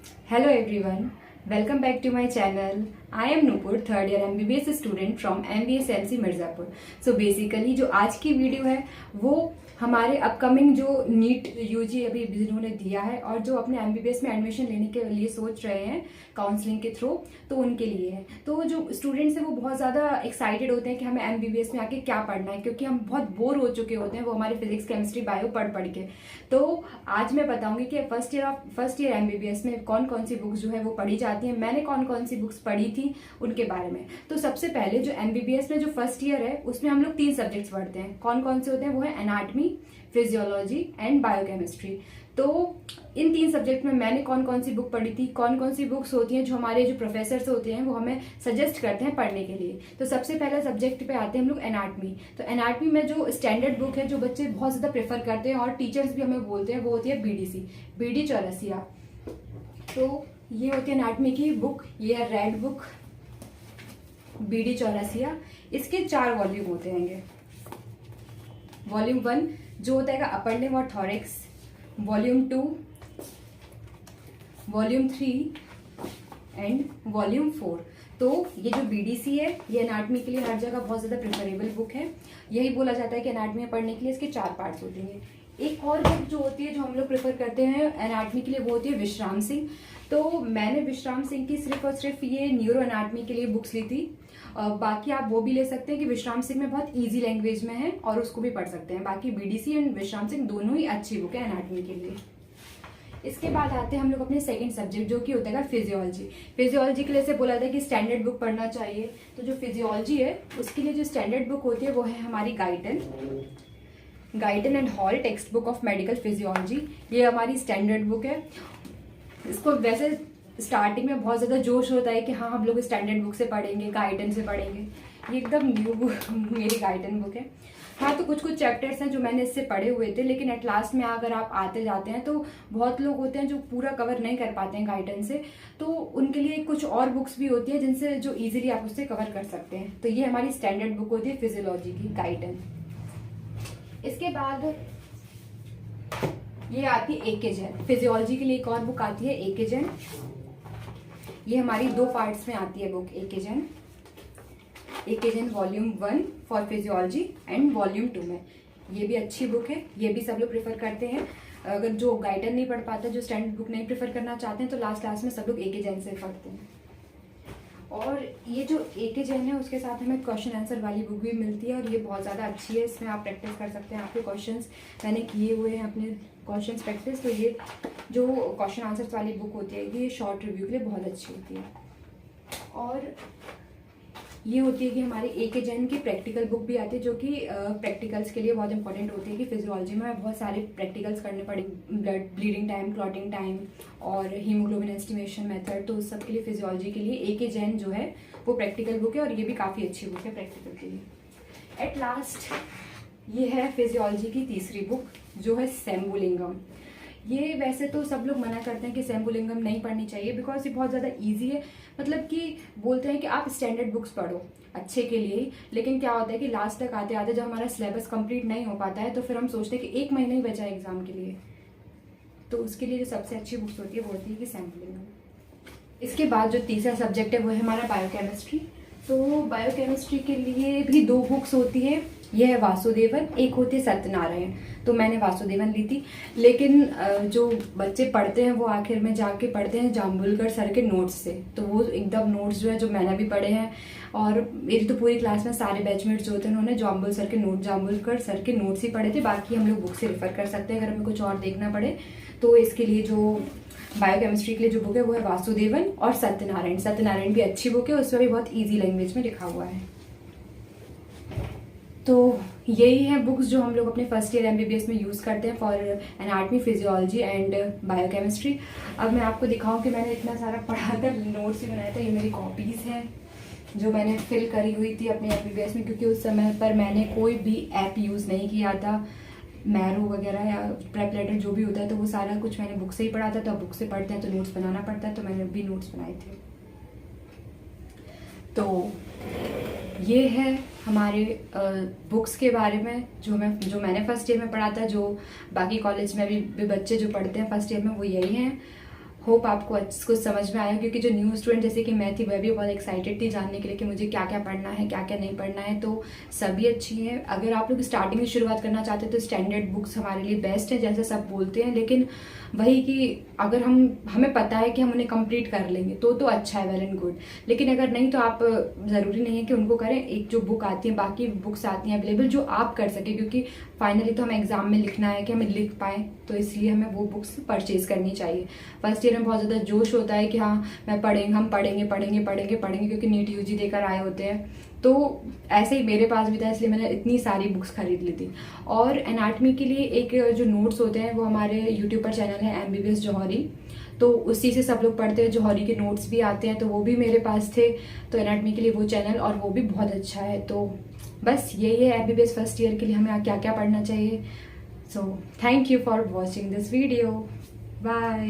Hello everyone, welcome back to my channel. I am Nupur, third year MBBS student from MBS NC Mirzapur. So basically जो आज की video है वो हमारे upcoming जो नीट यूजी अभी जिन्होंने दिया है और जो अपने एमबीबीएस में एडमिशन लेने के लिए सोच रहे हैं काउंसलिंग के थ्रू, तो उनके लिए है. तो जो स्टूडेंट्स हैं वो बहुत ज़्यादा एक्साइटेड होते हैं कि हमें एमबीबीएस में आके क्या पढ़ना है, क्योंकि हम बहुत बोर हो चुके होते हैं वो हमारे फिजिक्स केमिस्ट्री बायो पढ़ के. तो आज मैं बताऊंगी कि फर्स्ट ईयर एमबीबीएस में कौन कौन सी बुक्स जो है वो पढ़ी जाती हैं, मैंने कौन कौन सी बुक्स पढ़ी थी उनके बारे में. तो सबसे पहले जो एमबीबीएस में जो फर्स्ट ईयर है उसमें हम लोग 3 सब्जेक्ट्स पढ़ते हैं. कौन कौन से होते हैं वो है एनाटमी, फिजियोलॉजी एंड बायोकेमिस्ट्री. तो इन 3 सब्जेक्ट में मैंने कौन कौन सी बुक पढ़ी थी, कौन कौन सी बुक्स होती हैं जो हमारे जो प्रोफेसर्स होते हैं वो हमें सजेस्ट करते हैं पढ़ने के लिए. तो सबसे पहला सब्जेक्ट पे आते हैं हम लोग एनाटमी. तो एनाटमी में जो स्टैंडर्ड बुक है जो बच्चे बहुत ज़्यादा प्रेफर करते हैं और टीचर्स भी हमें बोलते हैं वो होती है बीडी चौरसिया. तो ये होती है एनाटमी की बुक, ये है रेड बुक बीडी चौरसिया. इसके 4 वॉल्यूम होते हैं. वॉल्यूम 1 जो होता है अपर लिम्ब और thorax, volume 2, volume 3 and volume 4. तो ये जो बीडीसी है ये एनाटमी के लिए हर जगह बहुत ज़्यादा प्रेफरेबल बुक है. यही बोला जाता है कि एनाटमी में पढ़ने के लिए इसके 4 पार्ट्स होते हैं. एक और बुक जो होती है जो हम लोग प्रेफर करते हैं एनाटमी के लिए वो होती है विश्राम सिंह. तो मैंने विश्राम सिंह की सिर्फ और सिर्फ ये न्यूरो एनाटमी के लिए बुक्स ली थी. बाकी आप वो भी ले सकते हैं कि विश्राम सिंह में बहुत इजी लैंग्वेज में है और उसको भी पढ़ सकते हैं. बाकी बीडीसी एंड विश्राम सिंह दोनों ही अच्छी बुक है एनाटमी के लिए. इसके बाद आते हैं हम लोग अपने सेकंड सब्जेक्ट जो कि होता है फिजियोलॉजी. फिजियोलॉजी के लिए से बोला था कि स्टैंडर्ड बुक पढ़ना चाहिए. तो जो फिजियोलॉजी है उसके लिए जो स्टैंडर्ड बुक होती है वो है हमारी Guyton and hall text book of medical physiology. ये हमारी स्टैंडर्ड बुक है. इसको वैसे स्टार्टिंग में बहुत ज़्यादा जोश होता है कि हाँ हम लोग स्टैंडर्ड बुक से पढ़ेंगे, गाइडन से पढ़ेंगे. ये एकदम न्यू बुक मेरी गाइडन बुक है. हाँ, तो कुछ चैप्टर्स हैं जो मैंने इससे पढ़े हुए थे, लेकिन एट लास्ट में अगर आप आते जाते हैं तो बहुत लोग होते हैं जो पूरा कवर नहीं कर पाते हैं गाइडन से. तो उनके लिए कुछ और बुक्स भी होती है जिनसे जो ईजिली आप उससे कवर कर सकते हैं. तो ये हमारी स्टैंडर्ड बुक होती है फिजियोलॉजी की, गाइडन. इसके बाद ये आती है एकेजन. फिजियोलॉजी के लिए एक और बुक आती है एकेजन. ये हमारी 2 पार्ट्स में आती है बुक एकेजन volume 1 for physiology and volume 2 में. ये भी अच्छी बुक है, ये भी सब लोग प्रेफर करते हैं. अगर जो गाइडन नहीं पढ़ पाता, जो स्टैंडर्ड बुक नहीं प्रेफर करना चाहते हैं, तो लास्ट में सब लोग एकेजन से पढ़ते हैं. और ये जो एकेजन है उसके साथ हमें क्वेश्चन आंसर वाली बुक भी मिलती है और ये बहुत ज़्यादा अच्छी है. इसमें आप प्रैक्टिस कर सकते हैं. आपके क्वेश्चंस मैंने किए हुए हैं अपने क्वेश्चंस प्रैक्टिस. तो ये जो क्वेश्चन आंसर्स वाली बुक होती है ये शॉर्ट रिव्यू के लिए बहुत अच्छी होती है. और ये होती है कि हमारी एकेजन की प्रैक्टिकल बुक भी आती है जो कि प्रैक्टिकल्स के लिए बहुत इंपॉर्टेंट होती है. कि फिजियोलॉजी में बहुत सारे प्रैक्टिकल्स करने पड़े, ब्लीडिंग टाइम, क्लॉटिंग टाइम और हीमोग्लोबिन एस्टिमेशन मेथड. तो उस सब के लिए फिजियोलॉजी के लिए एकेजन जो है वो प्रैक्टिकल बुक है और ये भी काफ़ी अच्छी बुक है प्रैक्टिकल के लिए. एट लास्ट ये है फिजियोलॉजी की तीसरी बुक जो है शंभुलिंगम. ये वैसे तो सब लोग मना करते हैं कि शंभुलिंगम नहीं पढ़नी चाहिए बिकॉज ये बहुत ज़्यादा इजी है. मतलब कि बोलते हैं कि आप स्टैंडर्ड बुक्स पढ़ो अच्छे के लिए ही, लेकिन क्या होता है कि लास्ट तक आते आते जब हमारा सिलेबस कंप्लीट नहीं हो पाता है तो फिर हम सोचते हैं कि 1 महीना ही बचा है एग्जाम के लिए. तो उसके लिए जो सबसे अच्छी बुक्स होती है वो होती है कि शंभुलिंगम. इसके बाद जो तीसरा सब्जेक्ट है वो है हमारा बायोकेमिस्ट्री. तो बायोकेमिस्ट्री के लिए भी 2 बुक्स होती है. यह है वासुदेवन, एक होती है सत्यनारायण. तो मैंने वासुदेवन ली थी, लेकिन जो बच्चे पढ़ते हैं वो आखिर में जाके पढ़ते हैं जाम्बुलकर सर के नोट्स से. तो वो एकदम नोट्स जो है जो मैंने भी पढ़े हैं और मेरी तो पूरी क्लास में सारे बैचमेट्स जो होते हैं उन्होंने जाम्बुलकर सर के नोट्स ही पढ़े थे. बाकी हम लोग बुक से रेफर कर सकते हैं अगर हमें कुछ और देखना पड़े. तो इसके लिए जो बायोकेमिस्ट्री के लिए जो बुक है वो है वासुदेवन और सत्यनारायण. सत्यनारायण भी अच्छी बुक है, उसमें भी बहुत ईजी लैंग्वेज में लिखा हुआ है. तो यही है बुक्स जो हम लोग अपने फर्स्ट ईयर एमबीबीएस में यूज़ करते हैं for anatomy, physiology and biochemistry. अब मैं आपको दिखाऊं कि मैंने इतना सारा पढ़ा था, नोट्स भी बनाया था. ये मेरी कॉपीज़ हैं जो मैंने फिल करी हुई थी अपने एमबीबीएस में, क्योंकि उस समय पर मैंने कोई भी ऐप यूज़ नहीं किया था, मैरो वगैरह या प्रेप लेटर जो भी होता है. तो वो सारा कुछ मैंने बुक से ही पढ़ा था. तो अब बुक से पढ़ते हैं तो नोट्स बनाना पड़ता है, तो मैंने भी नोट्स बनाए थे. तो ये है हमारे बुक्स के बारे में जो मैंने फर्स्ट ईयर में पढ़ा था. जो बाकी कॉलेज में भी बच्चे जो पढ़ते हैं फर्स्ट ईयर में वो यही हैं. होप आपको कुछ समझ में आया, क्योंकि जो न्यू स्टूडेंट जैसे कि मैं थी वह भी बहुत एक्साइटेड थी जानने के लिए कि मुझे क्या क्या पढ़ना है क्या क्या नहीं पढ़ना है। तो सभी अच्छी हैं। अगर आप लोग स्टार्टिंग में शुरुआत करना चाहते हैं तो स्टैंडर्ड बुक्स हमारे लिए बेस्ट है, जैसे सब बोलते हैं। लेकिन वही कि अगर हमें पता है कि हम उन्हें कंप्लीट कर लेंगे तो अच्छा है, वेल एंड गुड। लेकिन अगर नहीं तो आप ज़रूरी नहीं है कि उनको करें। एक जो बुक आती है, बाकी बुक्स आती हैं अवेलेबल जो आप कर सके, क्योंकि फाइनली तो हमें एग्जाम में लिखना है कि हमें लिख पाएँ, तो इसलिए हमें वो बुक्स परचेज करनी चाहिए। फर्स्ट ईयर में बहुत ज़्यादा जोश होता है कि हाँ हम पढ़ेंगे क्योंकि नीट यूजी देकर आए होते हैं। तो ऐसे ही मेरे पास भी था, इसलिए मैंने इतनी सारी बुक्स खरीद ली थी। और एनाटमी के लिए एक जो नोट्स होते हैं वो हमारे यूट्यूब पर चैनल है MBBS जौहरी, तो उसी से सब लोग पढ़ते हैं। जौहरी के नोट्स भी आते हैं, तो वो भी मेरे पास थे। तो एनाटमी के लिए वो चैनल, और वो भी बहुत अच्छा है। तो बस यही है MBBS फर्स्ट ईयर के लिए हमें क्या क्या पढ़ना चाहिए। So thank you for watching this video. Bye.